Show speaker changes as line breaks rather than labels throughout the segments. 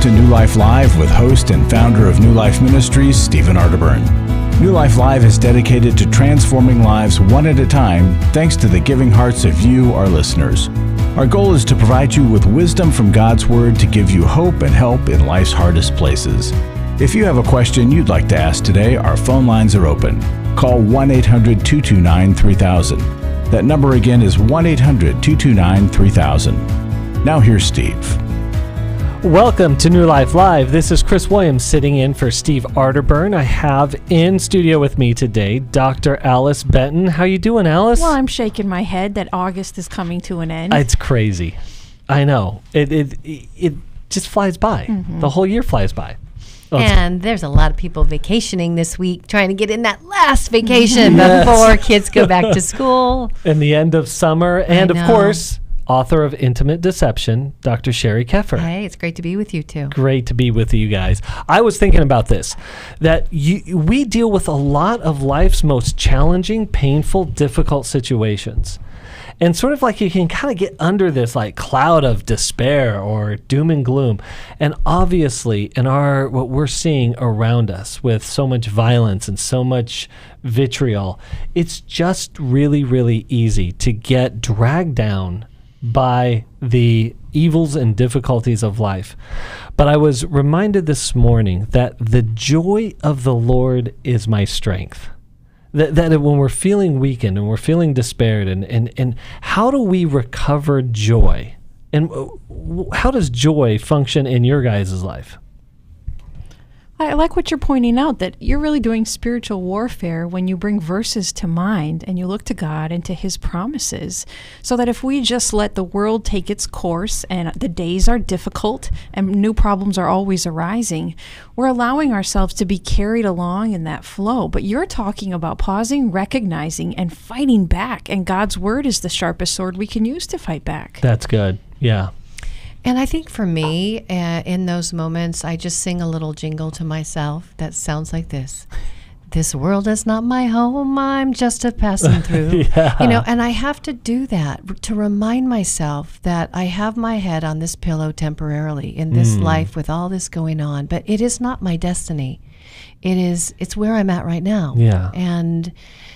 to New Life Live with host and founder of New Life Ministries, Stephen Arterburn. New Life Live is dedicated to transforming lives one at a time thanks to the giving hearts of you, our listeners. Our goal is to provide you with wisdom from God's Word to give you hope and help in life's hardest places. If you have a question you'd like to ask today, our phone lines are open. Call 1-800-229-3000. That number again is 1-800-229-3000. Now here's Steve.
Welcome to New Life Live. This is Chris Williams sitting in for Steve Arterburn. I have in studio with me today Dr. Alice Benton. How you doing, Alice?
Well, I'm shaking my head that August is coming to an end.
It's crazy. I know. It just flies by. Mm-hmm. The whole year flies by.
And there's a lot of people vacationing this week, trying to get in that last vacation before kids go back to school.
And the end of summer. And, of course, author of Intimate Deception, Dr. Sheri Keffer.
Hey, it's great to be with you, too.
Great to be with you guys. I was thinking about this, that we deal with a lot of life's most challenging, painful, difficult situations. And sort of like you can kind of get under this like cloud of despair or doom and gloom. And obviously in what we're seeing around us with so much violence and so much vitriol, it's just really, really easy to get dragged down by the evils and difficulties of life. But I was reminded this morning that the joy of the Lord is my strength. That when we're feeling weakened and we're feeling despaired, and how do we recover joy? And how does joy function in your guys' life?
I like what you're pointing out, that you're really doing spiritual warfare when you bring verses to mind and you look to God and to His promises, so that if we just let the world take its course and the days are difficult and new problems are always arising, we're allowing ourselves to be carried along in that flow. But you're talking about pausing, recognizing, and fighting back, and God's Word is the sharpest sword we can use to fight back.
That's good. Yeah.
And I think for me, in those moments, I just sing a little jingle to myself that sounds like this. This world is not my home, I'm just a passing through.
Yeah.
And I have to do that to remind myself that I have my head on this pillow temporarily in this life with all this going on, but it is not my destiny. It's where I'm at right now.
Yeah.
And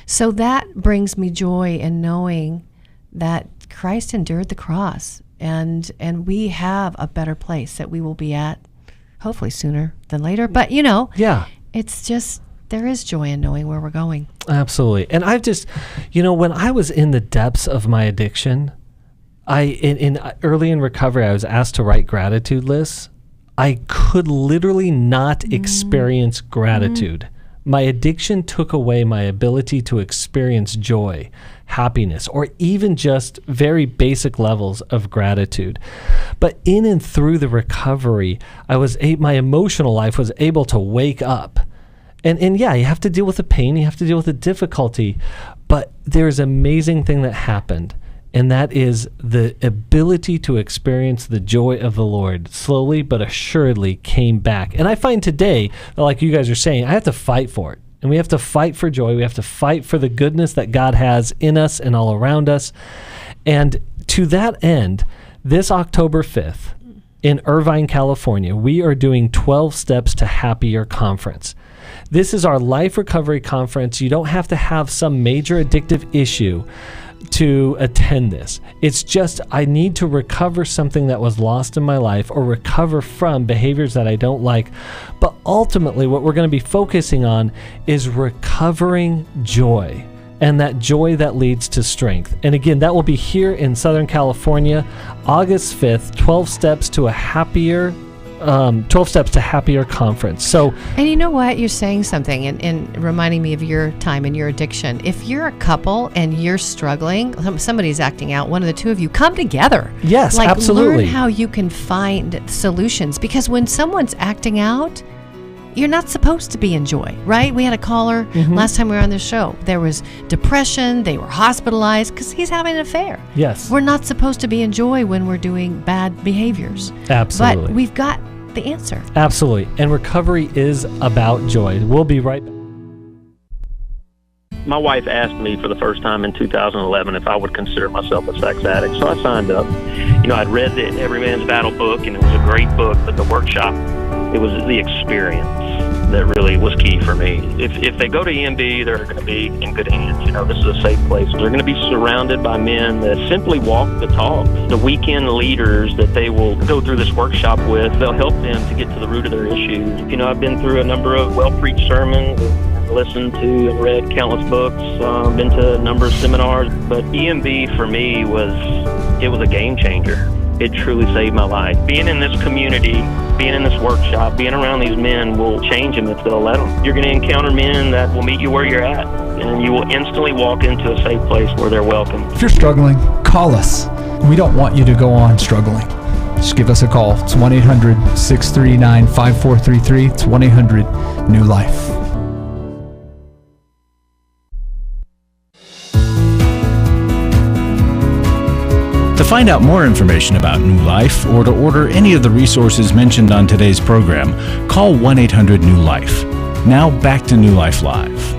so that brings me joy in knowing that Christ endured the cross. And we have a better place that we will be at, hopefully sooner than later. But, it's just, there is joy in knowing where we're going.
Absolutely. And I've just, when I was in the depths of my addiction, early in recovery, I was asked to write gratitude lists. I could literally not experience gratitude. My addiction took away my ability to experience joy, happiness, or even just very basic levels of gratitude. But in and through the recovery, my emotional life was able to wake up. And yeah, you have to deal with the pain, you have to deal with the difficulty, but there's an amazing thing that happened. And that is the ability to experience the joy of the Lord slowly but assuredly came back. And I find today, like you guys are saying, I have to fight for it. And we have to fight for joy. We have to fight for the goodness that God has in us and all around us. And to that end, this October 5th in Irvine, California, we are doing 12 Steps to Happier Conference. This is our life recovery conference. You don't have to have some major addictive issue to attend this. It's just I need to recover something that was lost in my life or recover from behaviors that I don't like. But ultimately, what we're going to be focusing on is recovering joy, and that joy that leads to strength. And again, that will be here in Southern California, August 5th, 12 Steps to a Happier 12 Steps to Happier Conference.
And you know what? You're saying something and reminding me of your time and your addiction. If you're a couple and you're struggling, somebody's acting out, one of the two of you, come together.
Yes, absolutely.
Learn how you can find solutions. Because when someone's acting out, you're not supposed to be in joy, right? We had a caller last time we were on this show. There was depression. They were hospitalized because he's having an affair.
Yes.
We're not supposed to be in joy when we're doing bad behaviors.
Absolutely.
But we've got the answer.
Absolutely. And recovery is about joy. We'll be right back.
My wife asked me for the first time in 2011 if I would consider myself a sex addict, so I signed up. I'd read the Every Man's Battle book, and it was a great book, but the workshop, it was the experience that really was key for me. If they go to EMB, they're going to be in good hands. This is a safe place. They're going to be surrounded by men that simply walk the talk. The weekend leaders that they will go through this workshop with, they'll help them to get to the root of their issues. I've been through a number of well-preached sermons, listened to and read countless books, been to a number of seminars, but EMB for me was a game changer. It truly saved my life. Being in this community, being in this workshop, being around these men will change them if they'll let them. You're going to encounter men that will meet you where you're at, and you will instantly walk into a safe place where they're welcome.
If you're struggling, call us. We don't want you to go on struggling. Just give us a call. It's 1-800-639-5433. It's 1-800-NEW-LIFE.
To find out more information about New Life or to order any of the resources mentioned on today's program, call 1-800-NEW-LIFE. Now back to New Life Live.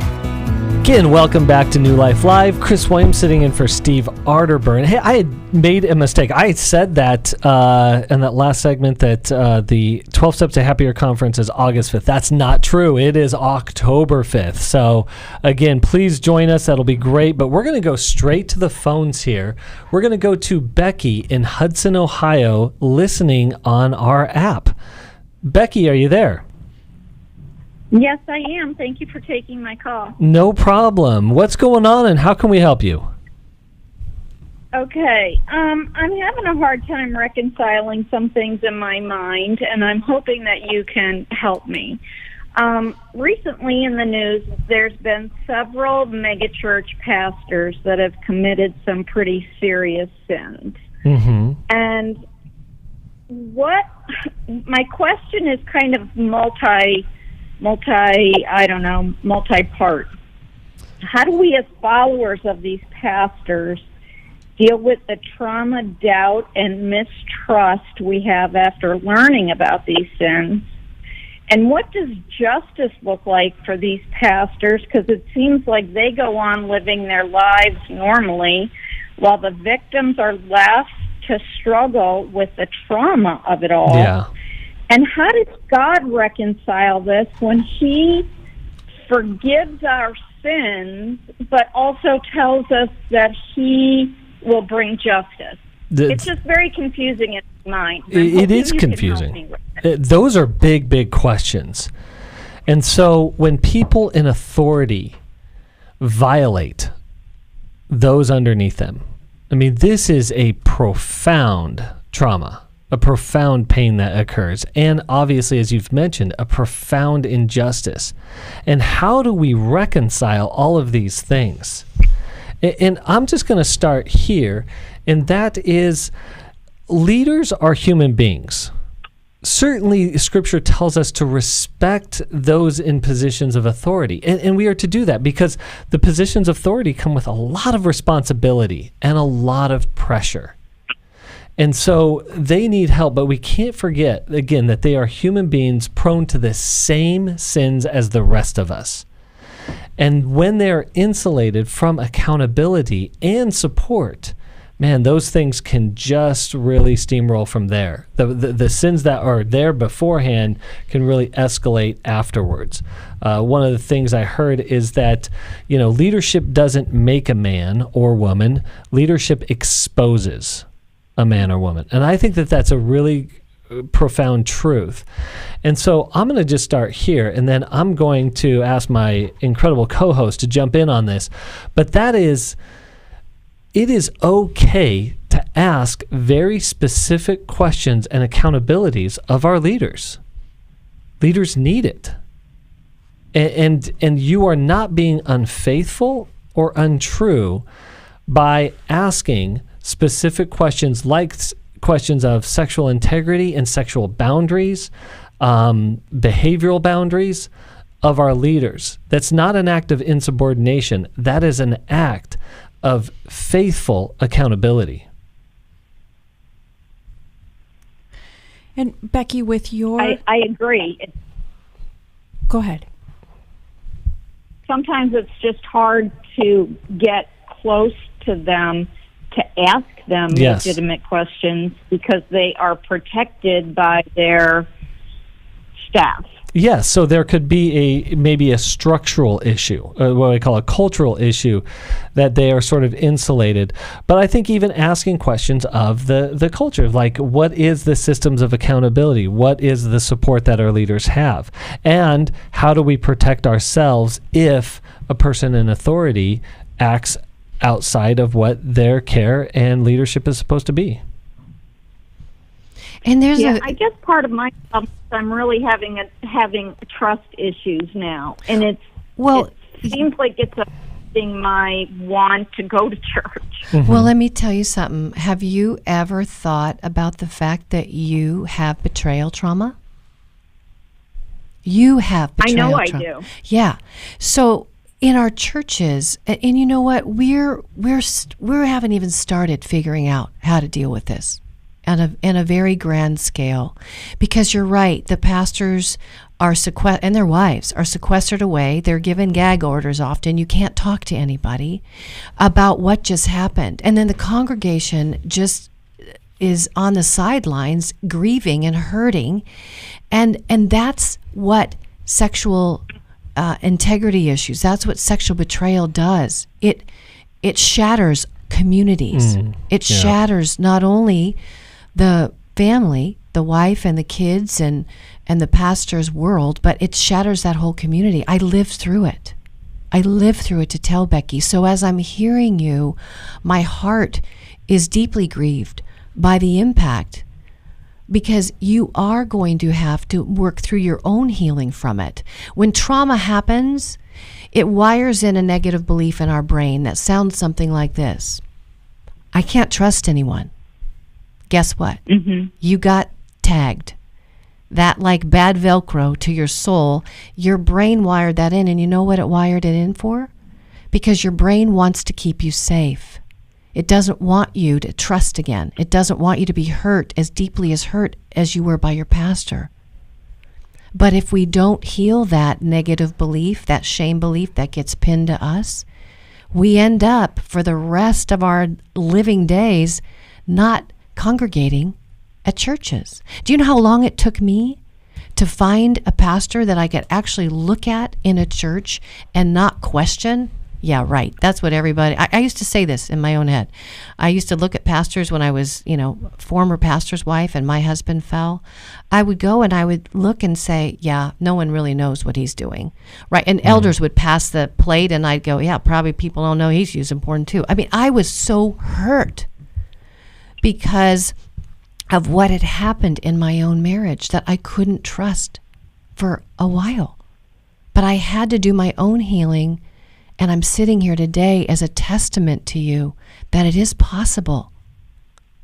Again, welcome back to New Life Live. Chris Williams sitting in for Steve Arterburn. Hey, I had made a mistake. I had said that in that last segment that the 12 Steps to Happier conference is August 5th. That's not true. It is October 5th. So, again, please join us. That'll be great. But we're going to go straight to the phones here. We're going to go to Becky in Hudson, Ohio, listening on our app. Becky, are you there?
Yes, I am. Thank you for taking my call.
No problem. What's going on and how can we help you?
Okay. I'm having a hard time reconciling some things in my mind, and I'm hoping that you can help me. Recently in the news, there's been several megachurch pastors that have committed some pretty serious sins.
Mm-hmm.
And my question is kind of multi-part. How do we as followers of these pastors deal with the trauma, doubt, and mistrust we have after learning about these sins? And what does justice look like for these pastors? Because it seems like they go on living their lives normally while the victims are left to struggle with the trauma of it all.
Yeah.
And how does God reconcile this when He forgives our sins, but also tells us that He will bring justice? It's just very confusing in my mind.
It is confusing. Those are big, big questions. And so when people in authority violate those underneath them, this is a profound trauma. A profound pain that occurs, and obviously, as you've mentioned, a profound injustice. And how do we reconcile all of these things? And I'm just going to start here, and that is, leaders are human beings. Certainly, Scripture tells us to respect those in positions of authority, and we are to do that because the positions of authority come with a lot of responsibility and a lot of pressure. And so they need help, but we can't forget, again, that they are human beings prone to the same sins as the rest of us. And when they're insulated from accountability and support, man, those things can just really steamroll from there. The sins that are there beforehand can really escalate afterwards. One of the things I heard is that, leadership doesn't make a man or woman. Leadership exposes a man or woman. And I think that that's a really profound truth. And so I'm going to just start here, and then I'm going to ask my incredible co-host to jump in on this. But that is, it is okay to ask very specific questions and accountabilities of our leaders. Leaders need it. And you are not being unfaithful or untrue by asking specific questions like questions of sexual integrity and sexual boundaries, behavioral boundaries of our leaders. That's not an act of insubordination. That is an act of faithful accountability.
And Becky, with your...
I agree.
Go ahead.
sometimes it's just hard to get close to them to ask them legitimate questions because they are protected by their staff.
Yes, so there could be maybe a structural issue, what I call a cultural issue, that they are sort of insulated. But I think even asking questions of the culture, like what is the systems of accountability? What is the support that our leaders have? And how do we protect ourselves if a person in authority acts outside of what their care and leadership is supposed to be?
And there's
I guess part of my problem is I'm really having trust issues now, and it seems like it's affecting my want to go to church.
Mm-hmm. Well, let me tell you something. Have you ever thought about the fact that you have betrayal trauma? You have betrayal trauma.
I know I do.
Yeah. So in our churches, and you know what, we haven't even started figuring out how to deal with this on a very grand scale, because you're right, the pastors are and their wives are sequestered away. They're given gag orders often. You can't talk to anybody about what just happened, and then the congregation just is on the sidelines grieving and hurting, and that's what sexual integrity issues, that's what sexual betrayal does. It shatters communities. It shatters not only the family, the wife and the kids and the pastor's world, but it shatters that whole community. I lived through it. To tell Becky. So as I'm hearing you, my heart is deeply grieved by the impact, because you are going to have to work through your own healing from it. When trauma happens, it wires in a negative belief in our brain that sounds something like this: I can't trust anyone. Guess what? Mm-hmm. You got tagged. That, like bad Velcro to your soul, your brain wired that in, and you know what it wired it in for? Because your brain wants to keep you safe. It doesn't want you to trust again. It doesn't want you to be hurt as deeply as you were by your pastor. But if we don't heal that negative belief, that shame belief that gets pinned to us, we end up for the rest of our living days not congregating at churches. Do you know how long it took me to find a pastor that I could actually look at in a church and not question? Yeah, right. That's what everybody... I used to say this in my own head. I used to look at pastors when I was, former pastor's wife and my husband fell. I would go and I would look and say, yeah, no one really knows what he's doing. Right? And elders would pass the plate and I'd go, yeah, probably people don't know he's using porn too. I mean, I was so hurt because of what had happened in my own marriage that I couldn't trust for a while. But I had to do my own healing, and I'm sitting here today as a testament to you that it is possible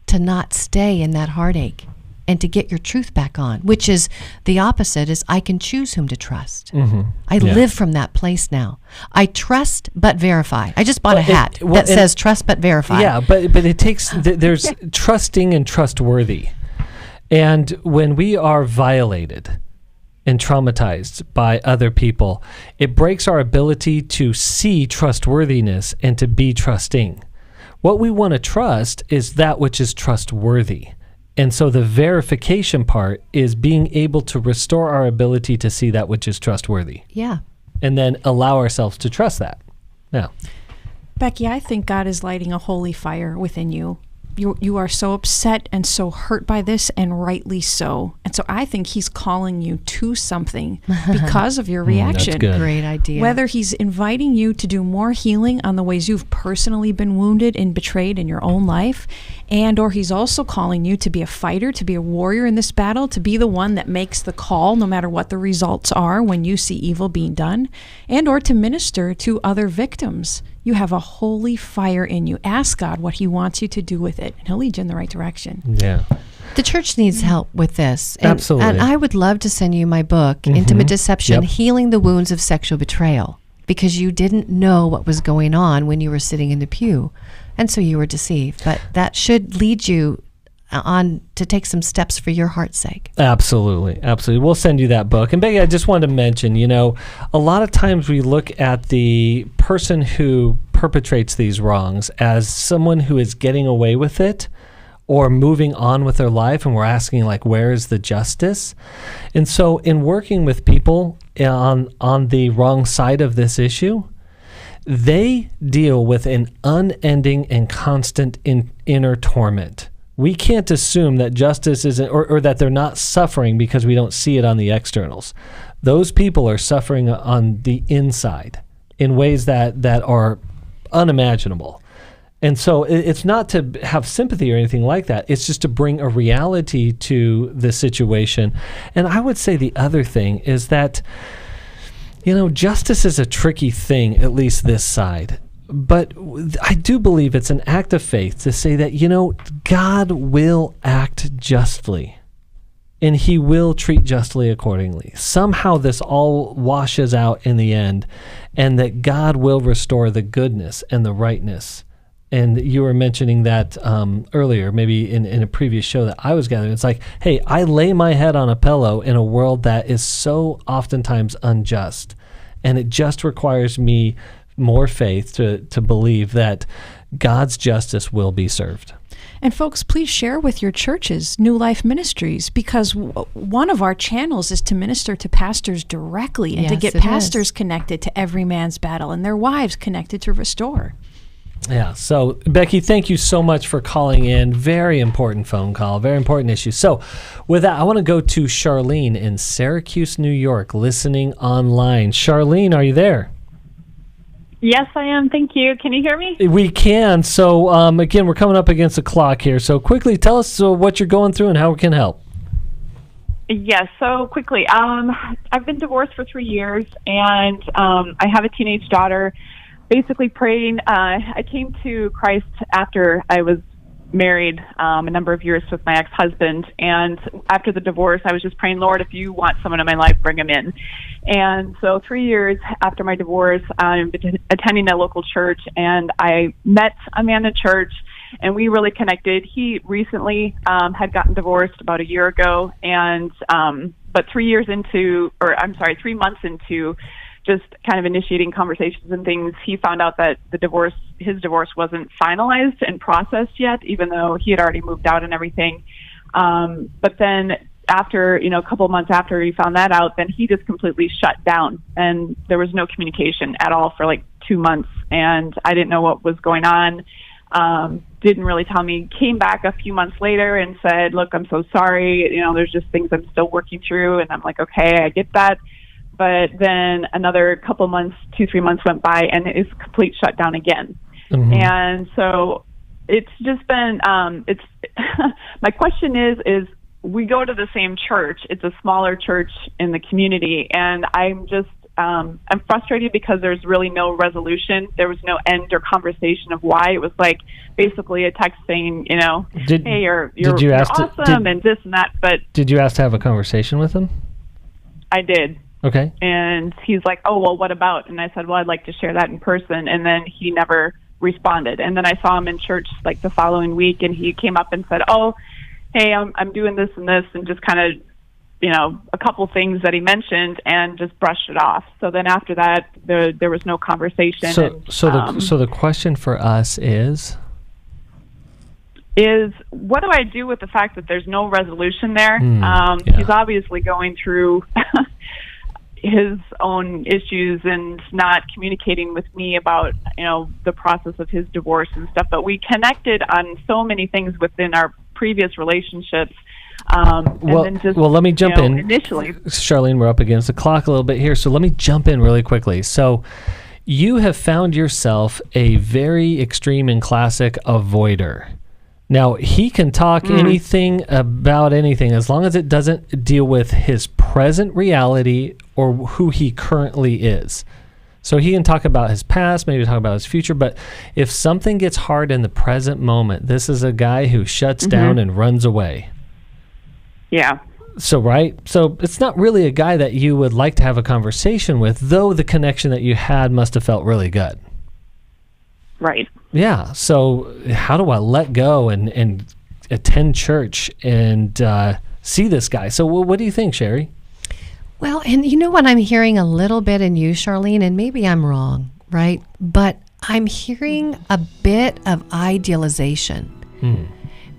to not stay in that heartache and to get your truth back on, which is the opposite, is I can choose whom to trust. Mm-hmm. I live from that place now. I trust but verify. I just bought a hat that says trust but verify.
Yeah, but it takes, there's trusting and trustworthy. And when we are violated and traumatized by other people, it breaks our ability to see trustworthiness and to be trusting. What we want to trust is that which is trustworthy. And so the verification part is being able to restore our ability to see that which is trustworthy.
Yeah.
And then allow ourselves to trust that. Now,
Becky, I think God is lighting a holy fire within you. You are so upset and so hurt by this, and rightly so. And so I think he's calling you to something because of your reaction.
That's good.
Great idea.
Whether he's inviting you to do more healing on the ways you've personally been wounded and betrayed in your own life, and or he's also calling you to be a fighter, to be a warrior in this battle, to be the one that makes the call no matter what the results are when you see evil being done, and or to minister to other victims. You have a holy fire in you. Ask God what he wants you to do with it, and he'll lead you in the right direction.
Yeah.
The church needs help with this.
Absolutely.
And I would love to send you my book, Intimate Deception, Healing the Wounds of Sexual Betrayal, because you didn't know what was going on when you were sitting in the pew, and so you were deceived. But that should lead you to take some steps for your heart's sake.
Absolutely. We'll send you that book. And Becky, I just wanted to mention, a lot of times we look at the person who perpetrates these wrongs as someone who is getting away with it or moving on with their life, and we're asking, like, where is the justice? And so in working with people on the wrong side of this issue, they deal with an unending and constant inner torment. We can't assume that justice isn't, or that they're not suffering because we don't see it on the externals. Those people are suffering on the inside in ways that are unimaginable. And so it's not to have sympathy or anything like that. It's just to bring a reality to the situation. And I would say the other thing is that, justice is a tricky thing, at least this side. But I do believe it's an act of faith to say that, God will act justly. And he will treat justly accordingly. Somehow this all washes out in the end, and that God will restore the goodness and the rightness. And you were mentioning that earlier, maybe in a previous show that I was gathering. It's like, hey, I lay my head on a pillow in a world that is so oftentimes unjust. And it just requires me more faith to believe that God's justice will be served.
And folks, please share with your churches, New Life Ministries, because one of our channels is to minister to pastors directly and to get pastors connected to every man's battle and their wives connected to restore.
Yeah. So, Becky, thank you so much for calling in. Very important phone call, very important issue. So, with that, I want to go to Charlene in Syracuse, New York, listening online. Charlene, are you there?
Yes, I am. Thank you. Can you hear me?
We can. So, again, we're coming up against the clock here. So, quickly, tell us what you're going through and how we can help.
Yes, so quickly. I've been divorced for 3 years, and I have a teenage daughter. Basically praying, I came to Christ after I was married a number of years with my ex-husband, and after the divorce, I was just praying, Lord, if you want someone in my life, bring him in. And so 3 years after my divorce, I'm attending a local church, and I met a man in church, and we really connected. He recently had gotten divorced about a year ago, and but 3 months into just kind of initiating conversations and things, he found out that his divorce wasn't finalized and processed yet, even though he had already moved out and everything. But then after, a couple of months after he found that out, then he just completely shut down, and there was no communication at all for like 2 months, and I didn't know what was going on. Didn't really tell me. Came back a few months later and said, look, I'm so sorry. There's just things I'm still working through. And I'm like, okay, I get that. But then another couple months, 2-3 months went by, and it is complete shutdown again. Mm-hmm. And so it's just been, my question is we go to the same church. It's a smaller church in the community, and I'm just, I'm frustrated because there's really no resolution. There was no end or conversation of why. It was like basically a text saying, hey, you're awesome and this and that. But
did you ask to have a conversation with him?
I did.
Okay.
And he's like, oh, well, what about? And I said, well, I'd like to share that in person. And then he never responded. And then I saw him in church like the following week, and he came up and said, oh, hey, I'm doing this and this, and just kind of, a couple things that he mentioned, and just brushed it off. So then after that, there was no conversation.
So the question for us is
what do I do with the fact that there's no resolution there? He's obviously going through his own issues and not communicating with me about, the process of his divorce and stuff. But we connected on so many things within our previous relationships.
Let me jump in.
Initially,
Charlene, we're up against the clock a little bit here, so let me jump in really quickly. So you have found yourself a very extreme and classic avoider. Now, he can talk anything about anything as long as it doesn't deal with his present reality or who he currently is. So he can talk about his past, maybe talk about his future, but if something gets hard in the present moment, this is a guy who shuts down and runs away.
Yeah.
So it's not really a guy that you would like to have a conversation with, though the connection that you had must have felt really good.
Right.
Yeah. So how do I let go and attend church and see this guy. So what do you think, Sheri?
Well, and you know what I'm hearing a little bit in you, Charlene, and maybe I'm wrong, right? But I'm hearing a bit of idealization.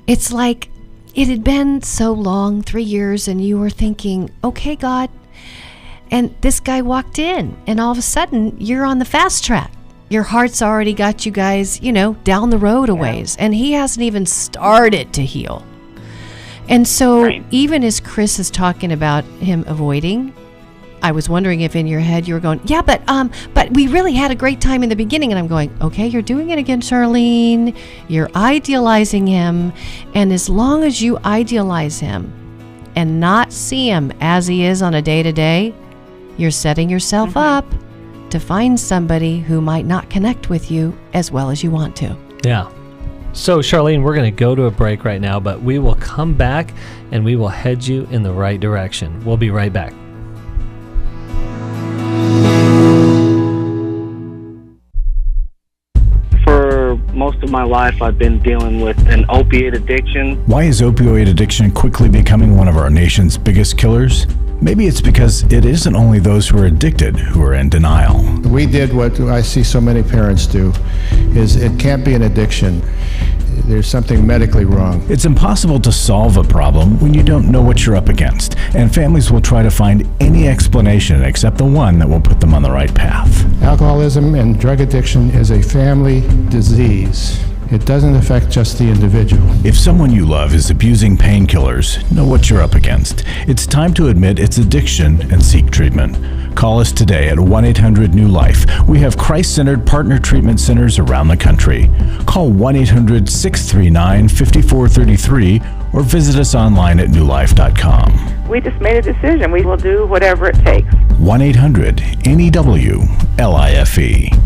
It's like it had been so long, 3 years, and you were thinking, okay, God, and this guy walked in, and all of a sudden, you're on the fast track. Your heart's already got you guys, down the road a ways, and he hasn't even started to heal. And so even as Chris is talking about him avoiding, I was wondering if in your head you were going, yeah, but we really had a great time in the beginning. And I'm going, okay, you're doing it again, Charlene. You're idealizing him. And as long as you idealize him and not see him as he is on a day-to-day, you're setting yourself up to find somebody who might not connect with you as well as you want to.
Yeah. So, Charlene, we're going to go to a break right now, but we will come back and we will head you in the right direction. We'll be right back.
For most of my life, I've been dealing with an opiate addiction.
Why is opioid addiction quickly becoming one of our nation's biggest killers? Maybe it's because it isn't only those who are addicted who are in denial.
We did what I see so many parents do, is it can't be an addiction. There's something medically wrong.
It's impossible to solve a problem when you don't know what you're up against, and families will try to find any explanation except the one that will put them on the right path.
Alcoholism and drug addiction is a family disease. It doesn't affect just the individual.
If someone you love is abusing painkillers, know what you're up against. It's time to admit it's addiction and seek treatment. Call us today at 1-800-NEW-LIFE. We have Christ-centered partner treatment centers around the country. Call 1-800-639-5433 or visit us online at newlife.com.
We just made a decision. We will do whatever it takes.
1-800-NEW-LIFE.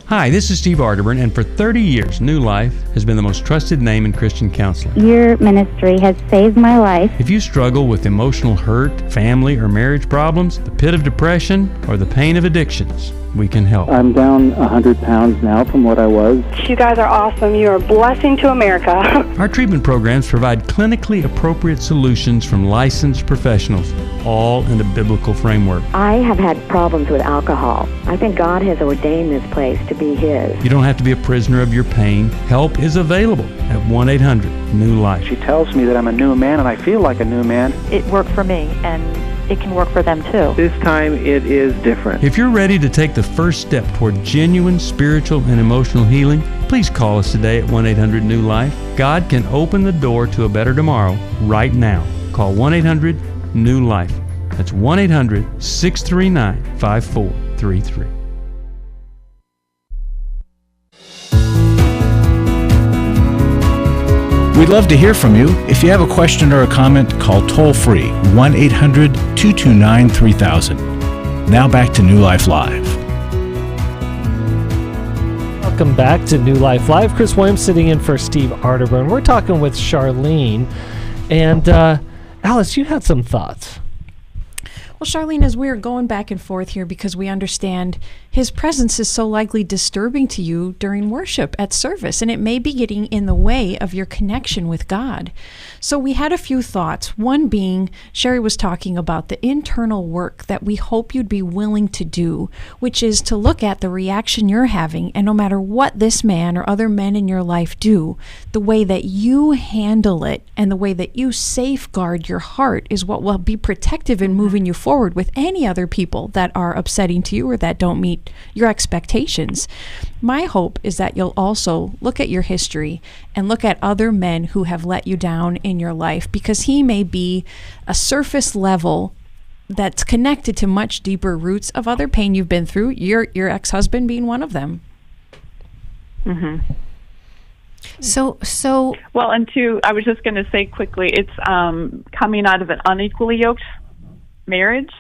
Hi, this is Steve Arterburn, and for 30 years, New Life has been the most trusted name in Christian counseling.
Your ministry has saved my life.
If you struggle with emotional hurt, family or marriage problems, the pit of depression, or the pain of addictions, we can help.
I'm down 100 pounds now from what I was.
You guys are awesome. You are a blessing to America.
Our treatment programs provide clinically appropriate solutions from licensed professionals, all in a biblical framework.
I have had problems with alcohol. I think God has ordained this place to be His.
You don't have to be a prisoner of your pain. Help is available at 1-800-NEW-LIFE.
She tells me that I'm a new man, and I feel like a new man.
It worked for me, and it can work for them too.
This time it is different.
If you're ready to take the first step toward genuine spiritual and emotional healing, please call us today at 1-800-NEW-LIFE. God can open the door to a better tomorrow right now. Call 1-800-NEW-LIFE. That's 1-800-639-5433.
We'd love to hear from you. If you have a question or a comment, call toll-free 1-800-229-3000. Now back to New Life Live.
Welcome back to New Life Live. Chris Williams sitting in for Steve Arterburn. We're talking with Charlene. And Alice, you had some thoughts.
Well, Charlene, as we are going back and forth here because we understand his presence is so likely disturbing to you during worship at service, and it may be getting in the way of your connection with God. So we had a few thoughts. One being, Sheri was talking about the internal work that we hope you'd be willing to do, which is to look at the reaction you're having, and no matter what this man or other men in your life do, the way that you handle it and the way that you safeguard your heart is what will be protective in moving you forward with any other people that are upsetting to you or that don't meet your expectations. My hope is that you'll also look at your history and look at other men who have let you down in your life, because he may be a surface level that's connected to much deeper roots of other pain you've been through, your ex-husband being one of them.
Mm-hmm.
So
well, and two, I was just going to say quickly, it's coming out of an unequally yoked marriage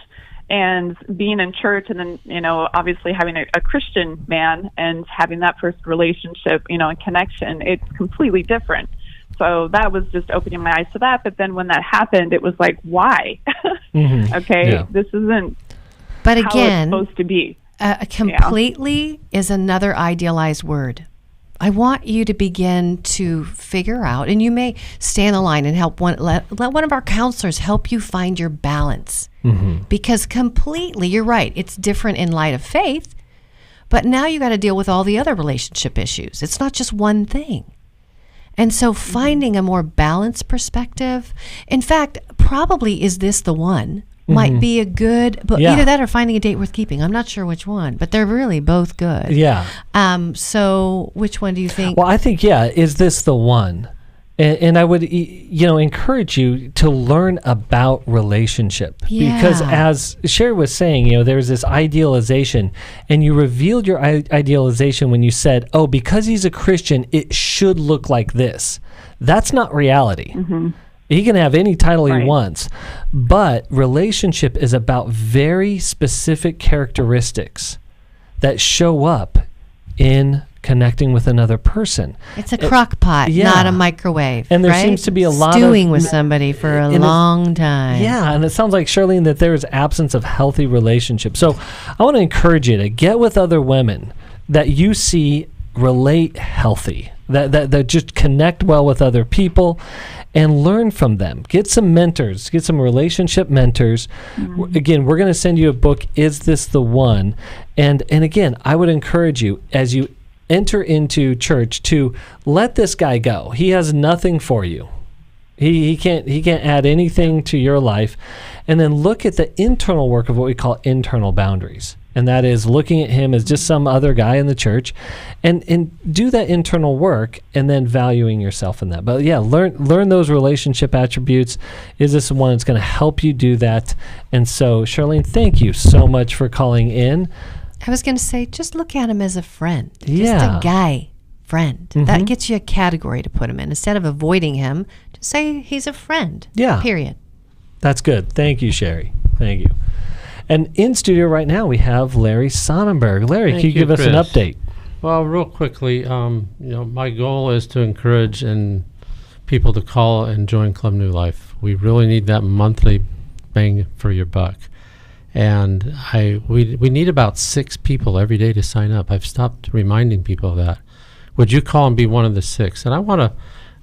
and being in church, and then, you know, obviously having a Christian man and having that first relationship, you know, and connection, it's completely different. So that was just opening my eyes to that. But then when that happened, it was like, why?
Mm-hmm.
Okay,
yeah.
This isn't
but
how
again,
it's supposed to be.
Completely is another idealized word. I want you to begin to figure out, and you may stay in the line and help let one of our counselors help you find your balance. Because completely, you're right, it's different in light of faith, but now you got to deal with all the other relationship issues. It's not just one thing. And so finding a more balanced perspective, in fact, probably is this the one, might be a good, but either that or finding a date worth keeping. I'm not sure which one, but they're really both good.
Yeah.
So which one do you think?
Well, I think, is this the one? And I would, encourage you to learn about relationship.
Yeah.
Because as Sheri was saying, there's this idealization, and you revealed your idealization when you said, oh, because he's a Christian, it should look like this. That's not reality. He can have any title he wants, but relationship is about very specific characteristics that show up in connecting with another person.
It's a crock pot, not a microwave.
And there seems to be a lot
stewing with somebody for a long time.
Yeah, and it sounds like, Charlene, that there is absence of healthy relationships. So I want to encourage you to get with other women that you see relate healthy, that just connect well with other people, and learn from them. Get some mentors, get some relationship mentors. Again, we're going to send you a book, Is This the One? And again, I would encourage you, as you enter into church, to let this guy go. He has nothing for you. He can't add anything to your life. And then look at the internal work of what we call internal boundaries. And that is looking at him as just some other guy in the church, and do that internal work, and then valuing yourself in that. But learn those relationship attributes. Is this one that's going to help you do that? And so, Charlene, thank you so much for calling in.
I was going to say, just look at him as a friend. Just a guy friend. That gets you a category to put him in. Instead of avoiding him, just say he's a friend.
Yeah.
Period.
That's good. Thank you, Sheri. Thank you. And in studio right now, we have Larry Sonnenberg. Larry, can you give us an update?
Well, real quickly, my goal is to encourage people to call and join Club New Life. We really need that monthly bang for your buck. And we need about 6 people every day to sign up. I've stopped reminding people of that. Would you call and be one of the 6? And I want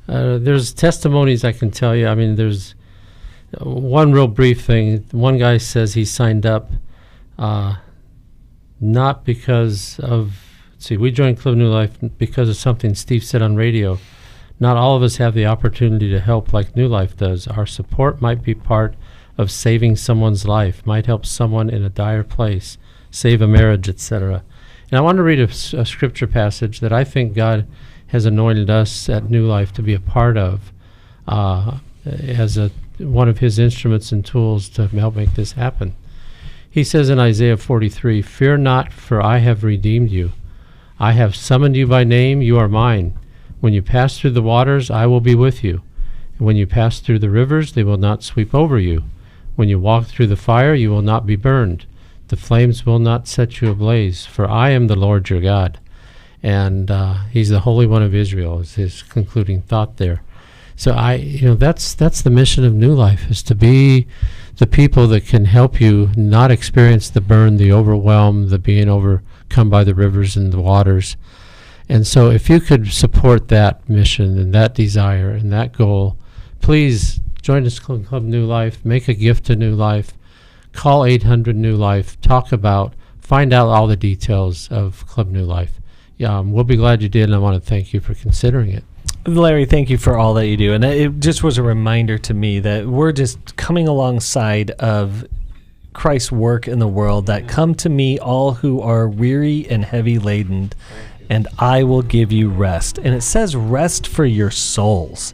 to, there's testimonies I can tell you. I mean, there's one real brief thing. One guy says he signed up not because of, we joined Club New Life because of something Steve said on radio. Not all of us have the opportunity to help like New Life does. Our support might be part of saving someone's life, might help someone in a dire place, save a marriage, etc. And I want to read a scripture passage that I think God has anointed us at New Life to be a part of as one of his instruments and tools to help make this happen. He says in Isaiah 43, "Fear not, for I have redeemed you. I have summoned you by name, you are mine. When you pass through the waters, I will be with you. And when you pass through the rivers, they will not sweep over you. When you walk through the fire, you will not be burned. The flames will not set you ablaze, for I am the Lord your God." And he's the Holy One of Israel, is his concluding thought there. So that's the mission of New Life, is to be the people that can help you not experience the burn, the overwhelm, the being overcome by the rivers and the waters. And so if you could support that mission and that desire and that goal, please join us, Club New Life, make a gift to New Life, call 800 New Life, find out all the details of Club New Life. We'll be glad you did, and I want to thank you for considering it.
Larry, thank you for all that you do. And it just was a reminder to me that we're just coming alongside of Christ's work in the world, that come to me all who are weary and heavy laden, and I will give you rest. And it says rest for your souls.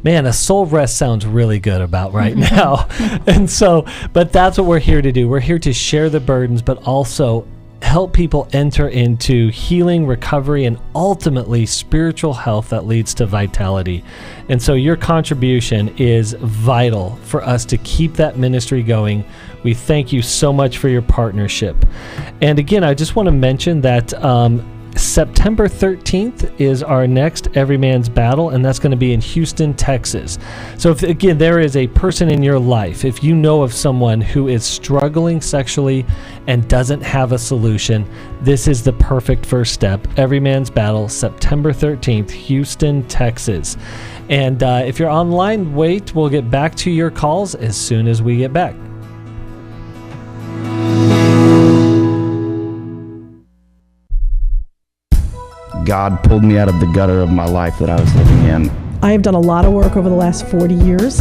Man, a soul rest sounds really good about right now. And so, but that's what we're here to do. We're here to share the burdens, but also help people enter into healing, recovery, and ultimately spiritual health that leads to vitality. And so your contribution is vital for us to keep that ministry going. We thank you so much for your partnership. And again, I just want to mention that September 13th is our next Every Man's Battle, and that's going to be in Houston, Texas. So if, again, there is a person in your life, if you know of someone who is struggling sexually and doesn't have a solution, this is the perfect first step. Every Man's Battle, September 13th, Houston, Texas. And if you're online, wait, we'll get back to your calls as soon as we get back.
God pulled me out of the gutter of my life that I was living in.
I have done a lot of work over the last 40 years.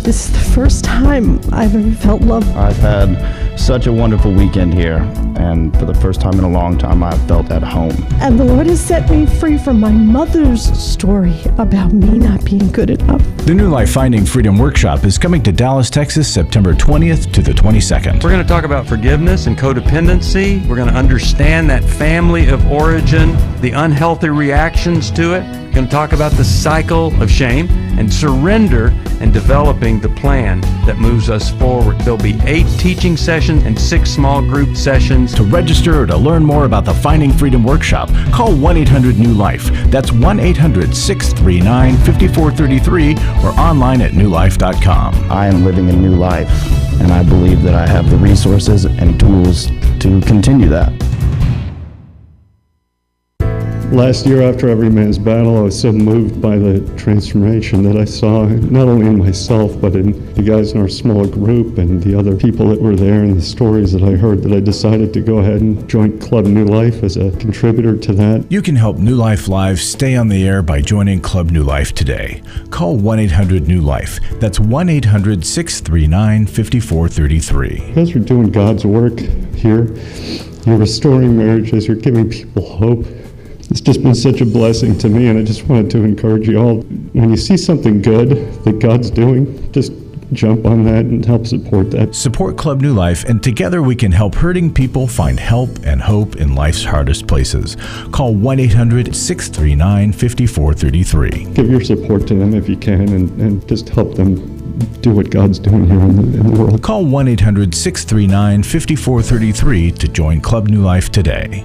This is the first time I've ever felt love.
I've had such a wonderful weekend here, and for the first time in a long time, I've felt at home.
And the Lord has set me free from my mother's story about me not being good enough.
The New Life Finding Freedom Workshop is coming to Dallas, Texas, September 20th to the 22nd.
We're going to talk about forgiveness and codependency. We're going to understand that family of origin, the unhealthy reactions to it. We're going to talk about the cycle of shame and surrender and developing the plan that moves us forward. There'll be 8 teaching sessions and 6 small group sessions.
To register or to learn more about the Finding Freedom Workshop, call 1-800-NEW-LIFE. That's 1-800-639-5433 or online at newlife.com.
I am living a new life, and I believe that I have the resources and tools to continue that.
Last year, after Every Man's Battle, I was so moved by the transformation that I saw, not only in myself, but in the guys in our small group and the other people that were there and the stories that I heard, that I decided to go ahead and join Club New Life as a contributor to that.
You can help New Life Live stay on the air by joining Club New Life today. Call 1-800-NEW-LIFE. That's 1-800-639-5433.
You guys are doing God's work here. You're restoring marriages. You're giving people hope. It's just been such a blessing to me, and I just wanted to encourage you all. When you see something good that God's doing, just jump on that and help support that.
Support Club New Life, and together we can help hurting people find help and hope in life's hardest places. Call 1-800-639-5433.
Give your support to them if you can, and just help them do what God's doing here in the world.
Call 1-800-639-5433 to join Club New Life today.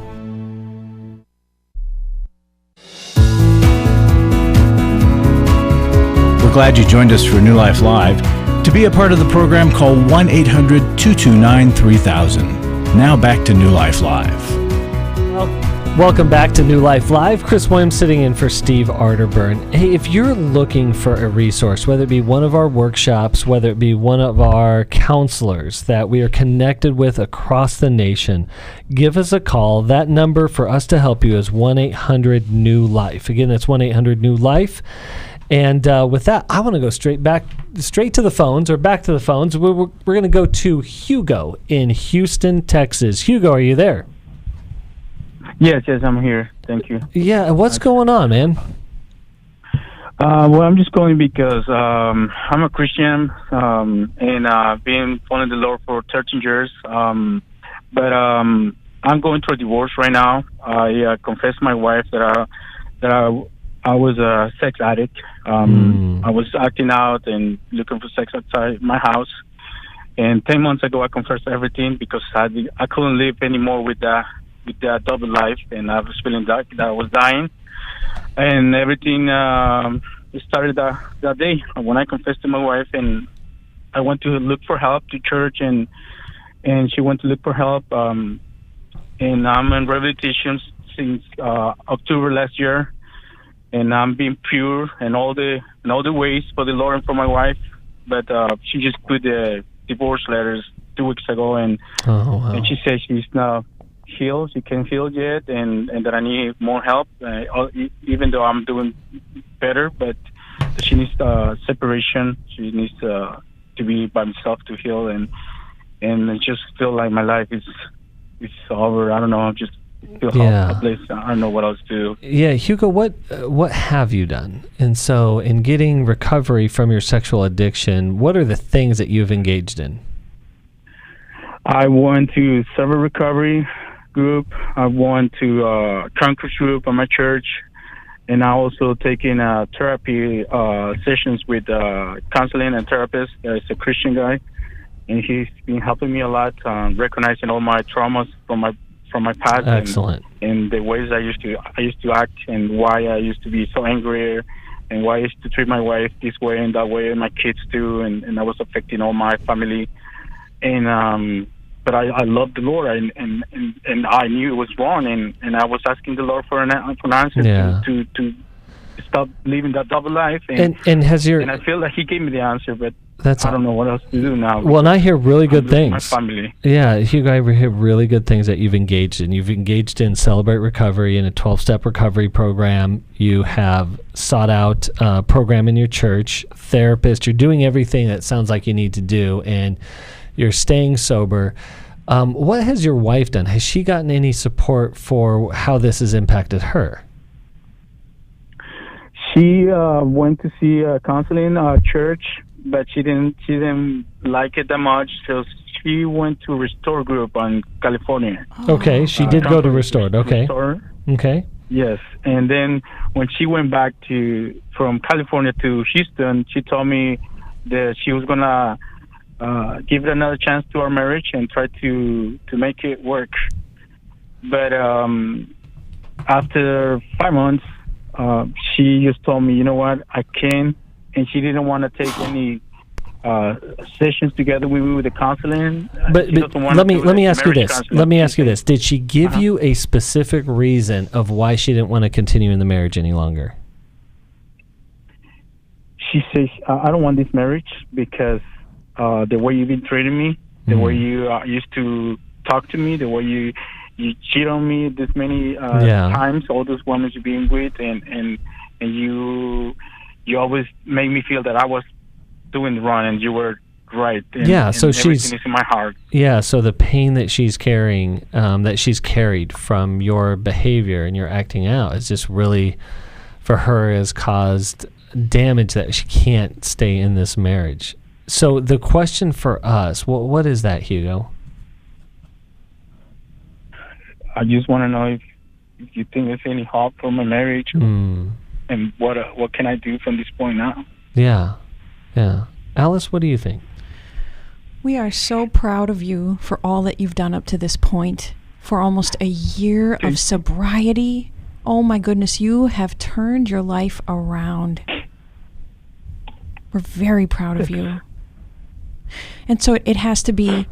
We're glad you joined us for New Life Live. To be a part of the program, call 1-800-229-3000. Now back to New Life Live.
Welcome back to New Life Live. Chris Williams sitting in for Steve Arterburn. Hey, if you're looking for a resource, whether it be one of our workshops, whether it be one of our counselors that we are connected with across the nation, give us a call. That number for us to help you is 1-800-NEW-LIFE. Again, that's 1-800-NEW-LIFE. And with that, I want to go straight to the phones, or back to the phones. We're going to go to Hugo in Houston, Texas. Hugo, are you there?
Yes, I'm here. Thank you.
Yeah, what's going on, man?
Well, I'm just calling because I'm a Christian and been following the Lord for 13 years. But I'm going through a divorce right now. I confessed my wife that I was a sex addict. I was acting out and looking for sex outside my house. And 10 months ago, I confessed everything because I couldn't live anymore with that double life, and I was feeling that I was dying. And everything started that day when I confessed to my wife, and I went to look for help to church, and she went to look for help. And I'm in rehabilitation since October last year. And I'm being pure in all the ways for the Lord and for my wife, but she just quit the divorce letters 2 weeks ago, and and she says she's not healed. She can't heal yet, and that I need more help. Even though I'm doing better, but she needs separation. She needs to be by herself to heal, and I just feel like my life is over. I don't know. Just feel helpless. I don't know what else to do.
Yeah, Hugo, what have you done? And so in getting recovery from your sexual addiction, what are the things that you've engaged in?
I went to several recovery group. I went to Conquest group at my church, and I also taken therapy sessions with counseling and therapist. It's a Christian guy, and he's been helping me a lot, recognizing all my traumas from my from my past.
Excellent.
And the ways I used to act, and why I used to be so angry, and why I used to treat my wife this way and that way, and my kids too, and I was affecting all my family. And but I loved the Lord, and I knew it was wrong, and I was asking the Lord for an answer to stop living that double life. And I feel that He gave me the answer, but I don't know what else to do now.
Well, and I hear really good things.
My family.
Yeah, Hugo, I hear really good things that you've engaged in. You've engaged in Celebrate Recovery, in a 12-step recovery program. You have sought out a program in your church, therapist. You're doing everything that sounds like you need to do, and you're staying sober. What has your wife done? Has she gotten any support for how this has impacted her?
She went to see a counseling church, but she didn't like it that much, so she went to Restore Group in California.
Okay, she did go to Restored. Okay.
Restore.
Okay.
Yes, and then when she went back from California to Houston, she told me that she was gonna give it another chance to our marriage and try to make it work. But after 5 months, she just told me, you know what, I can't. And she didn't want to take any sessions together with the counseling.
But let me ask you this. Let me ask you this. Did she give you a specific reason of why she didn't want to continue in the marriage any longer?
She says, I don't want this marriage because the way you've been treating me, the way you used to talk to me, the way you cheat on me this many times, all those women you've been with, and you always make me feel that I was doing wrong and you were right. And,
so
everything
is
in my heart.
Yeah, so the pain that she's carrying, that she's carried from your behavior and your acting out, is just really, for her, has caused damage that she can't stay in this marriage. So the question for us, what is that, Hugo?
I just want to know if you think there's any hope for my marriage, and what can I do from this point now?
Yeah. Alice, what do you think?
We are so proud of you for all that you've done up to this point. For almost a year of sobriety. Oh my goodness, you have turned your life around. We're very proud of you. And so it has to be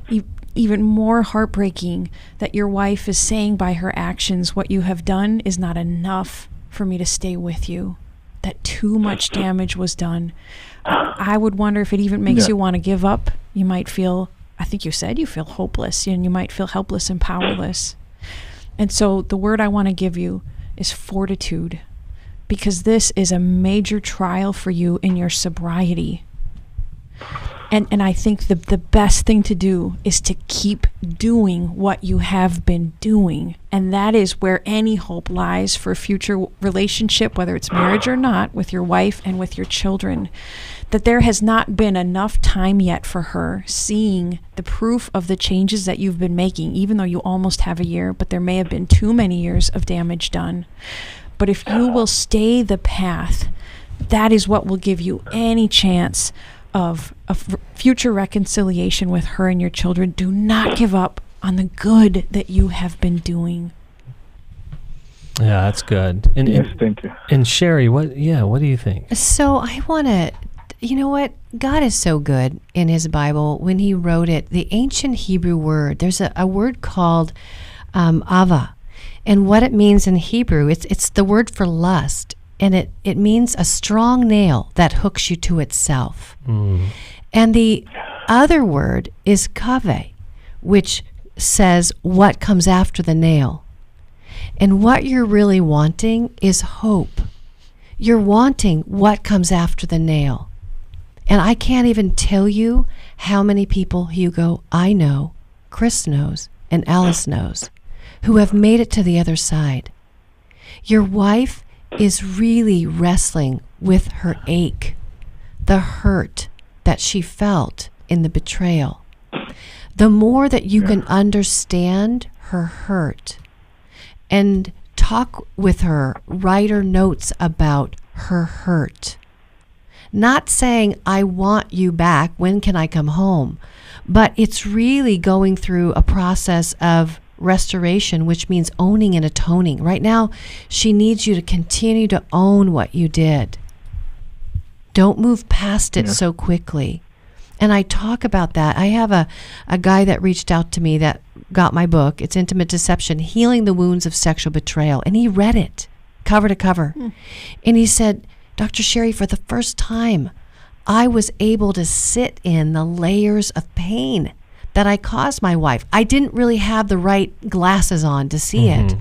even more heartbreaking that your wife is saying by her actions, what you have done is not enough for me to stay with you, that too much damage was done. I would wonder if it even makes you want to give up. You might feel, I think you said you feel hopeless, and you might feel helpless and powerless. And so the word I want to give you is fortitude, because this is a major trial for you in your sobriety. And I think the best thing to do is to keep doing what you have been doing. And that is where any hope lies for a future relationship, whether it's marriage or not, with your wife and with your children. That there has not been enough time yet for her seeing the proof of the changes that you've been making, even though you almost have a year, but there may have been too many years of damage done. But if you will stay the path, that is what will give you any chance of future reconciliation with her and your children. Do not give up on the good that you have been doing.
Yeah, that's good. And,
yes, thank you.
And Sheri, what do you think?
So I want to, you know what? God is so good in his Bible. When he wrote it, the ancient Hebrew word, there's a word called ava. And what it means in Hebrew, it's the word for lust. And it means a strong nail that hooks you to itself. And the other word is kave, which says what comes after the nail. And what you're really wanting is hope. You're wanting what comes after the nail. And I can't even tell you how many people, Hugo, I know, Chris knows, and Alice knows, who have made it to the other side. Your wife is really wrestling with her ache, the hurt that she felt in the betrayal. The more that you can understand her hurt and talk with her, write her notes about her hurt. Not saying, I want you back, when can I come home? But it's really going through a process of restoration, which means owning and atoning. Right now, she needs you to continue to own what you did. Don't move past it so quickly. And I talk about that. I have a guy that reached out to me that got my book. It's Intimate Deception, Healing the Wounds of Sexual Betrayal. And he read it cover to cover. And he said, Dr. Sheri, for the first time, I was able to sit in the layers of pain that I caused my wife. I didn't really have the right glasses on to see it,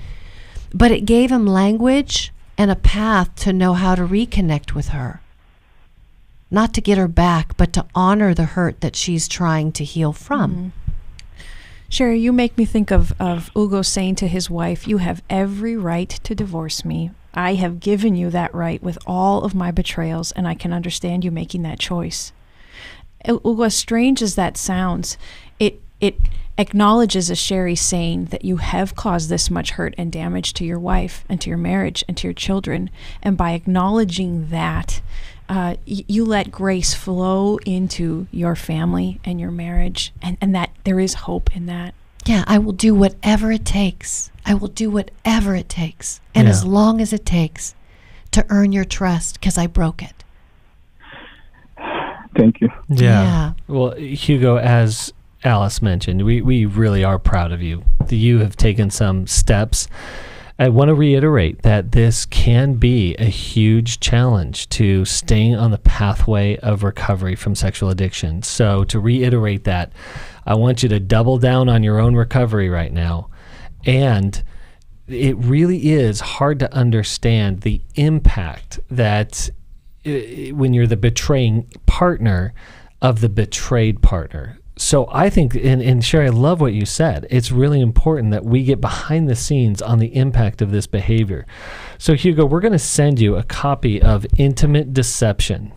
but it gave him language and a path to know how to reconnect with her. Not to get her back, but to honor the hurt that she's trying to heal from.
Sheri, you make me think of Hugo saying to his wife, you have every right to divorce me. I have given you that right with all of my betrayals, and I can understand you making that choice. Hugo, as strange as that sounds, it acknowledges, as Sheri's saying, that you have caused this much hurt and damage to your wife and to your marriage and to your children. And by acknowledging that, you let grace flow into your family and your marriage, and that there is hope in that.
Yeah, I will do whatever it takes. I will do whatever it takes. And as long as it takes to earn your trust, because I broke it.
Thank you.
Yeah. Well, Hugo, as Alice mentioned, we really are proud of you. You have taken some steps. I want to reiterate that this can be a huge challenge to staying on the pathway of recovery from sexual addiction. So to reiterate that, I want you to double down on your own recovery right now. And it really is hard to understand the impact that when you're the betraying partner of the betrayed partner. So I think, and Sheri, I love what you said. It's really important that we get behind the scenes on the impact of this behavior. So Hugo, we're going to send you a copy of Intimate Deception,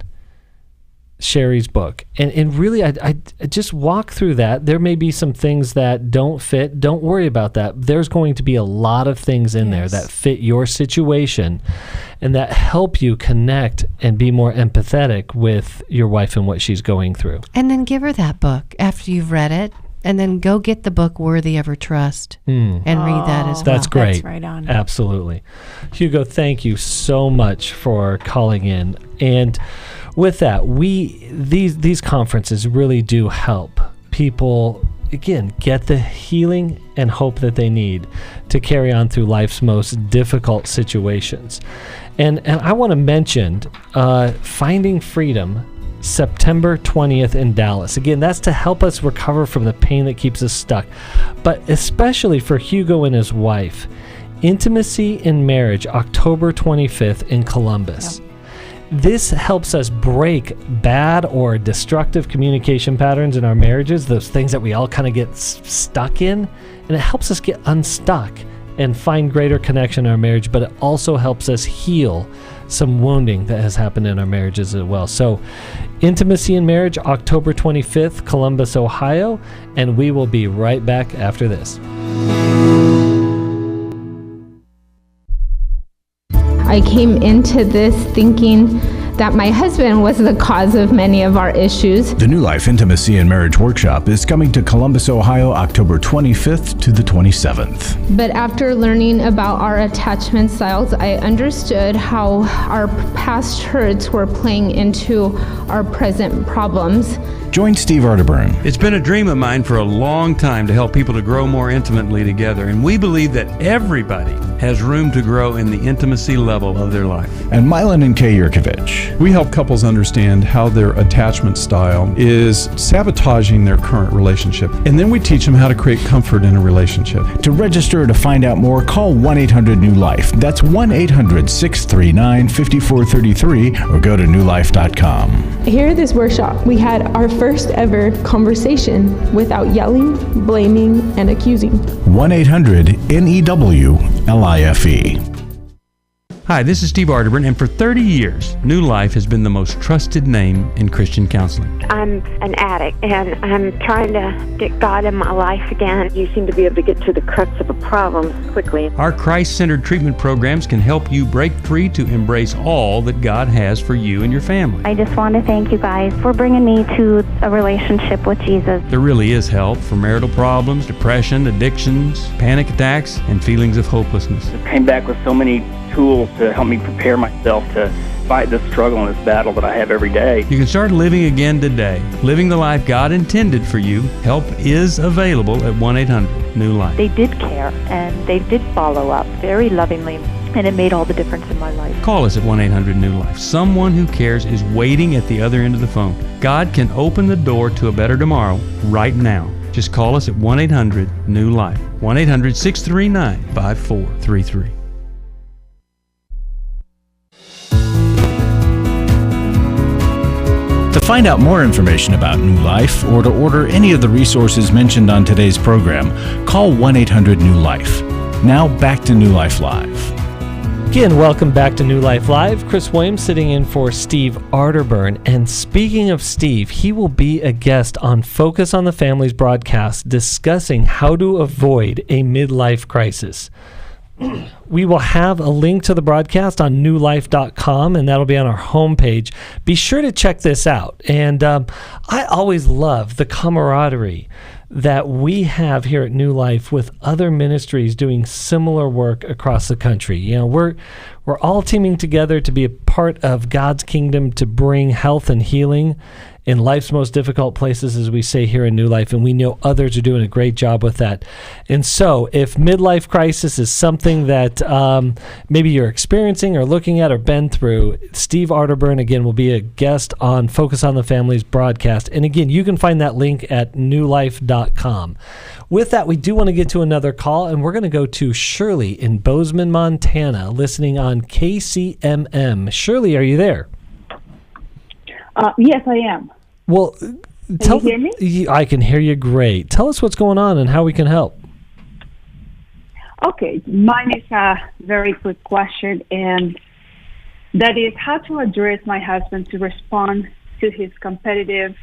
Sheri's book. And really, I just walk through that. There may be some things that don't fit. Don't worry about that. There's going to be a lot of things in there that fit your situation and that help you connect and be more empathetic with your wife and what she's going through.
And then give her that book after you've read it, and then go get the book Worthy of Her Trust and read that as well.
That's great.
That's right on.
Absolutely. Hugo, thank you so much for calling in. And with that, these conferences really do help people, again, get the healing and hope that they need to carry on through life's most difficult situations. And I want to mention Finding Freedom, September 20th in Dallas. Again, that's to help us recover from the pain that keeps us stuck. But especially for Hugo and his wife, Intimacy in Marriage, October 25th in Columbus. Yep. This helps us break bad or destructive communication patterns in our marriages, those things that we all kind of get stuck in, and it helps us get unstuck and find greater connection in our marriage, but it also helps us heal some wounding that has happened in our marriages as well. So Intimacy in Marriage, October 25th, Columbus, Ohio, and we will be right back after this.
I came into this thinking that my husband was the cause of many of our issues.
The New Life Intimacy and Marriage Workshop is coming to Columbus, Ohio, October 25th to the 27th.
But after learning about our attachment styles, I understood how our past hurts were playing into our present problems.
Join Steve Arterburn.
It's been a dream of mine for a long time to help people to grow more intimately together, and we believe that everybody has room to grow in the intimacy level of their life.
And Milan and Kay Yurkovich.
We help couples understand how their attachment style is sabotaging their current relationship, and then we teach them how to create comfort in a relationship.
To register or to find out more, call 1-800-NEW-LIFE. That's 1-800-639-5433, or go to newlife.com.
Here at this workshop, we had our first ever conversation without yelling, blaming, and accusing.
1-800-NEW-LIFE.
Hi, this is Steve Arterburn, and for 30 years, New Life has been the most trusted name in Christian counseling.
I'm an addict, and I'm trying to get God in my life again. You seem to be able to get to the crux of a problem quickly.
Our Christ-centered treatment programs can help you break free to embrace all that God has for you and your family.
I just want to thank you guys for bringing me to a relationship with Jesus.
There really is help for marital problems, depression, addictions, panic attacks, and feelings of hopelessness.
I came back with so many tools to help me prepare myself to fight this struggle and this battle that I have every day.
You can start living again today, living the life God intended for you. Help is available at 1-800-NEW-LIFE.
They did care, and they did follow up very lovingly, and it made all the difference in my life.
Call us at 1-800-NEW-LIFE. Someone who cares is waiting at the other end of the phone. God can open the door to a better tomorrow right now. Just call us at 1-800-NEW-LIFE. 1-800-639-5433.
To find out more information about New Life or to order any of the resources mentioned on today's program, call 1-800-NEW-LIFE. Now back to New Life Live.
Again, welcome back to New Life Live. Chris Williams sitting in for Steve Arterburn. And speaking of Steve, he will be a guest on Focus on the Family's broadcast discussing how to avoid a midlife crisis. We will have a link to the broadcast on newlife.com, and that'll be on our homepage. Be sure to check this out. And I always love the camaraderie that we have here at New Life with other ministries doing similar work across the country. You know, we're all teaming together to be a part of God's kingdom to bring health and healing in life's most difficult places, as we say here in New Life, and we know others are doing a great job with that. And so if midlife crisis is something that maybe you're experiencing or looking at or been through, Steve Arterburn, again, will be a guest on Focus on the Family's broadcast. And again, you can find that link at newlife.com. With that, we do want to get to another call, and we're going to go to Shirley in Bozeman, Montana, listening on KCMM. Shirley, are you there?
Yes, I am.
Well,
Can you hear me?
I can hear you great. Tell us what's going on and how we can help.
Okay, mine is a very quick question, and that is how to address my husband to respond to his competitive,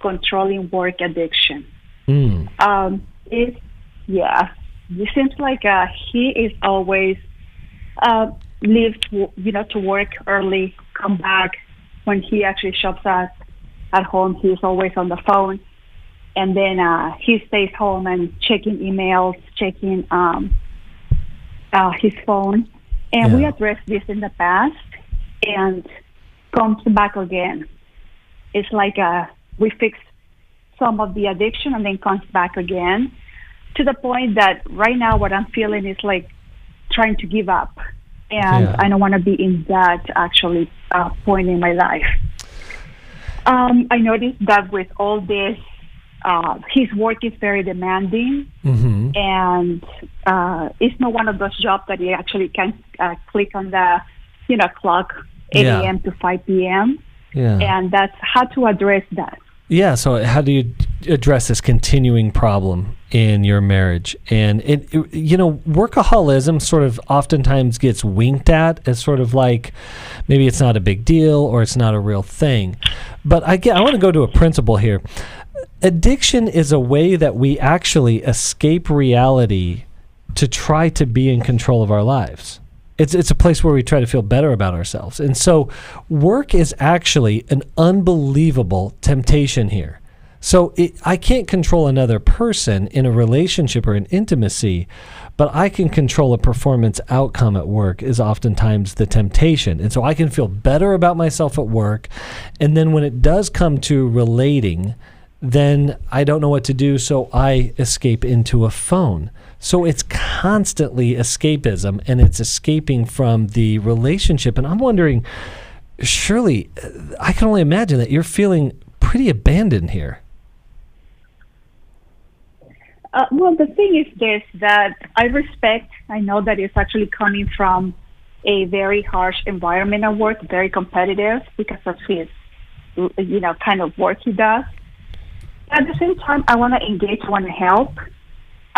controlling work addiction. It seems like he is always leaves, to work early, come back. When he actually shops at home, he's always on the phone, and then he stays home and checking emails, checking his phone. And we addressed this in the past, and comes back again. It's like we fix some of the addiction, and then comes back again, to the point that right now what I'm feeling is like trying to give up. And I don't want to be in that actually point in my life. I noticed that with all this, his work is very demanding, and it's not one of those jobs that he actually can click on the clock 8 a.m. to 5 p.m. And that's how to address that.
Yeah, so how do you address this continuing problem in your marriage? And workaholism sort of oftentimes gets winked at as sort of like maybe it's not a big deal or it's not a real thing. But I want to go to a principle here. Addiction is a way that we actually escape reality to try to be in control of our lives. It's a place where we try to feel better about ourselves. And so work is actually an unbelievable temptation here. So I can't control another person in a relationship or an intimacy, but I can control a performance outcome at work is oftentimes the temptation. And so I can feel better about myself at work. And then when it does come to relating, then I don't know what to do, so I escape into a phone. So it's constantly escapism, and it's escaping from the relationship. And I'm wondering, Shirley, I can only imagine that you're feeling pretty abandoned here.
Well, the thing is this, that I know that it's actually coming from a very harsh environment at work, very competitive because of his, kind of work he does. At the same time, I want to engage, want to help.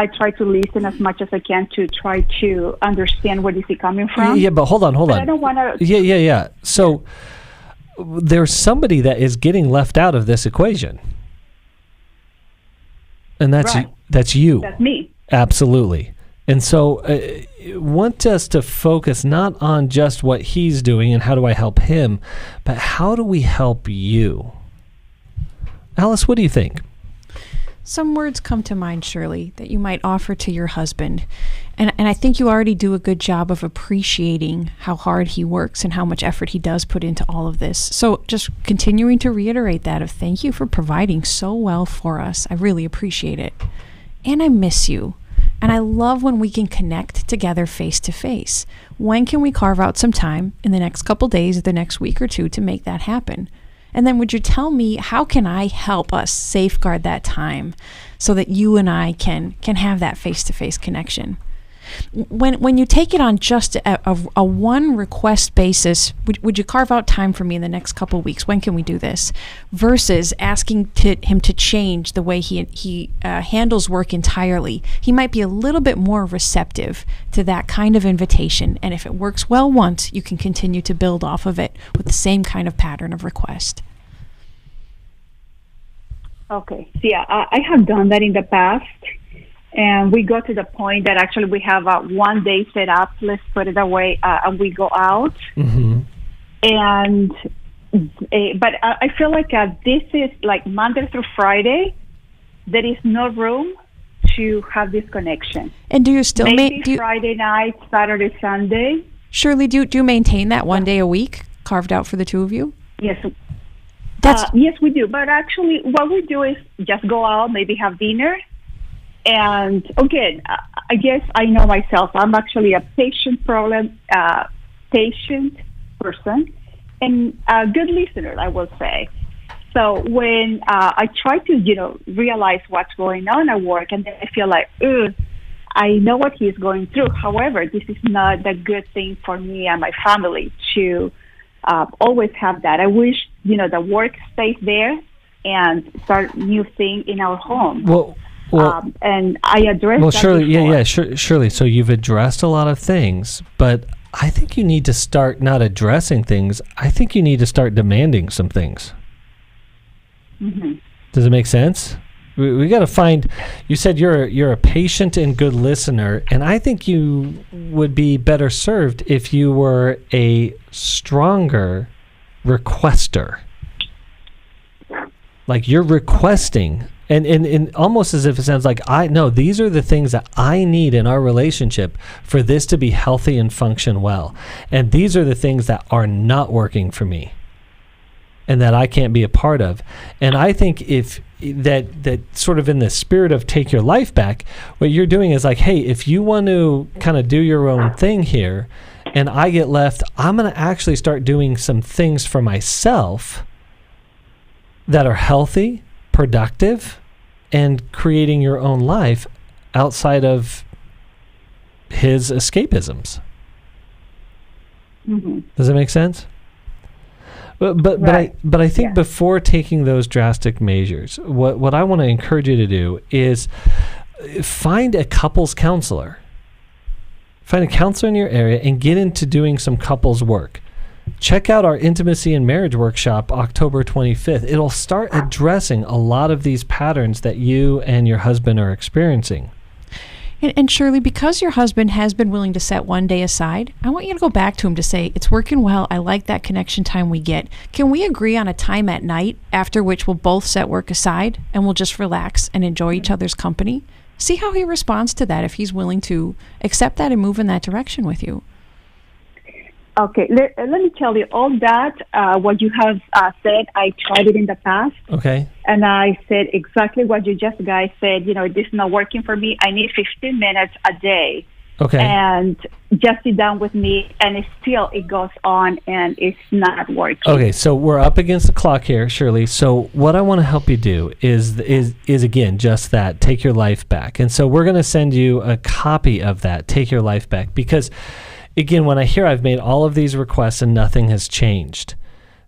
I try to listen as much as I can to try to understand where is he coming from.
Yeah, but hold on.
But I don't want to.
Yeah. So there's somebody that is getting left out of this equation, and that's you.
That's me.
Absolutely. And so want us to focus not on just what he's doing and how do I help him, but how do we help you? Alice, what do you think?
Some words come to mind, Shirley, that you might offer to your husband. And I think you already do a good job of appreciating how hard he works and how much effort he does put into all of this. So just continuing to reiterate that of thank you for providing so well for us. I really appreciate it. And I miss you. And I love when we can connect together face to face. When can we carve out some time in the next couple days or the next week or two to make that happen? And then would you tell me, how can I help us safeguard that time so that you and I can have that face-to-face connection? When you take it on just a one request basis, would you carve out time for me in the next couple of weeks? When can we do this? Versus asking him to change the way he handles work entirely. He might be a little bit more receptive to that kind of invitation. And if it works well once, you can continue to build off of it with the same kind of pattern of request.
Okay. So yeah, I have done that in the past. And we go to the point that actually we have a 1 day set up, let's put it away, and we go out.
Mm-hmm.
And, but I feel like this is like Monday through Friday, there is no room to have this connection.
And do you still
maybe Friday night, Saturday, Sunday?
Shirley, do you maintain that 1 day a week carved out for the two of you?
Yes. Yes, we do. But actually what we do is just go out, maybe have dinner. And again, I guess I know myself. I'm actually a patient person and a good listener, I will say. So when I try to, realize what's going on at work, and then I feel like, I know what he's going through. However, this is not a good thing for me and my family to always have that. I wish, the work stays there and start new thing in our home.
Well,
and I addressed that
Shirley,
before.
Shirley. So you've addressed a lot of things, but I think you need to start not addressing things. I think you need to start demanding some things.
Mm-hmm.
Does it make sense? We got to find. You said you're a patient and good listener, and I think you would be better served if you were a stronger requester. Like you're requesting. And almost as if it sounds like, these are the things that I need in our relationship for this to be healthy and function well. And these are the things that are not working for me and that I can't be a part of. And I think if that sort of in the spirit of take your life back, what you're doing is like, hey, if you want to kind of do your own thing here and I get left, I'm going to actually start doing some things for myself that are healthy, productive, and creating your own life outside of his escapisms.
Mm-hmm.
Does that make sense? But I think before taking those drastic measures, what I want to encourage you to do is find a couples counselor. Find a counselor in your area and get into doing some couples work. Check out our Intimacy and Marriage Workshop October 25th. It'll start addressing a lot of these patterns that you and your husband are experiencing.
And Shirley, because your husband has been willing to set 1 day aside, I want you to go back to him to say, it's working well. I like that connection time we get. Can we agree on a time at night after which we'll both set work aside and we'll just relax and enjoy each other's company? See how he responds to that if he's willing to accept that and move in that direction with you.
Okay, let me tell you, all that, what you have said, I tried it in the past.
Okay.
And I said exactly what you just guys said, this is not working for me. I need 15 minutes a day.
Okay.
And just sit down with me, and it goes on, and it's not working.
Okay, so we're up against the clock here, Shirley. So what I want to help you do is again, just that, take your life back. And so we're going to send you a copy of that, Take Your Life Back, because again, when I hear I've made all of these requests and nothing has changed.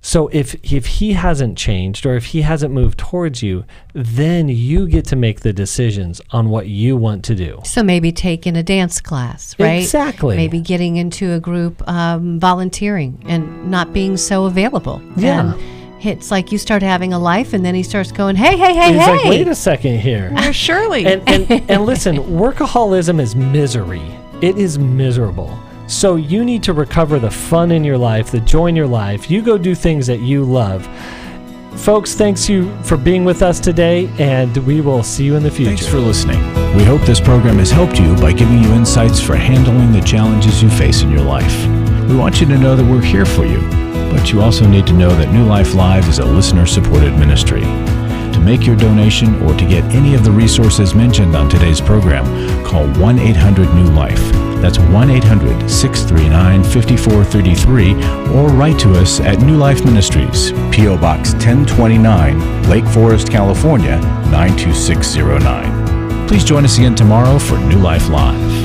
So if he hasn't changed or if he hasn't moved towards you, then you get to make the decisions on what you want to do.
So maybe taking a dance class, right?
Exactly.
Maybe getting into a group, volunteering and not being so available.
Yeah.
And it's like you start having a life, and then he starts going, hey.
He's like, wait a second here.
Where's Shirley?
And listen, workaholism is misery. It is miserable. So you need to recover the fun in your life, the joy in your life. You go do things that you love. Folks, thanks you for being with us today, and we will see you in the future.
Thanks for listening. We hope this program has helped you by giving you insights for handling the challenges you face in your life. We want you to know that we're here for you, but you also need to know that New Life Live is a listener-supported ministry. To make your donation or to get any of the resources mentioned on today's program, call 1-800-NEW-LIFE. That's 1-800-639-5433, or write to us at New Life Ministries, P.O. Box 1029, Lake Forest, California, 92609. Please join us again tomorrow for New Life Live.